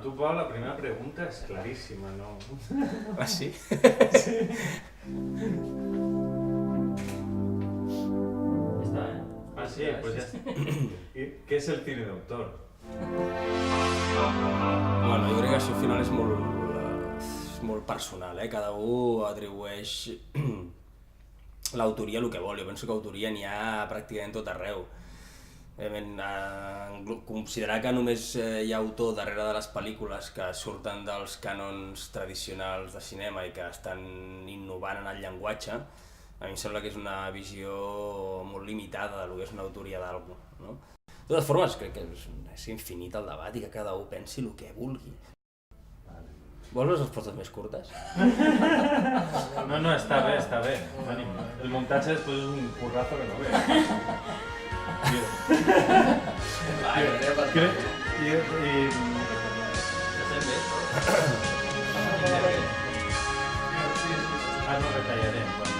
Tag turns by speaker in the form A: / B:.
A: Tu, Pau, la primera pregunta és claríssima, no?
B: Ah, sí?
A: Sí.
C: Està,
A: Ah, sí, pues ja està. I què és el cine d'autor?
B: Bueno, jo crec que això al final és molt personal, Cada un atribueix l'autoria a el que vol. Jo penso que autoria n'hi ha pràcticament tot arreu. Considerar que només hi ha autor darrere de les pel·lícules que surten dels cànons tradicionals de cinema i que estan innovant en el llenguatge, a mi em sembla que és una visió molt limitada del que és una autoria d'algú, no? De totes formes, crec que és infinit el debat i que cada un pensi el que vulgui. Vols les respostes més curtes?
A: No, està bé, està bé. El muntatge després és un currazo que no ve. No retallarem.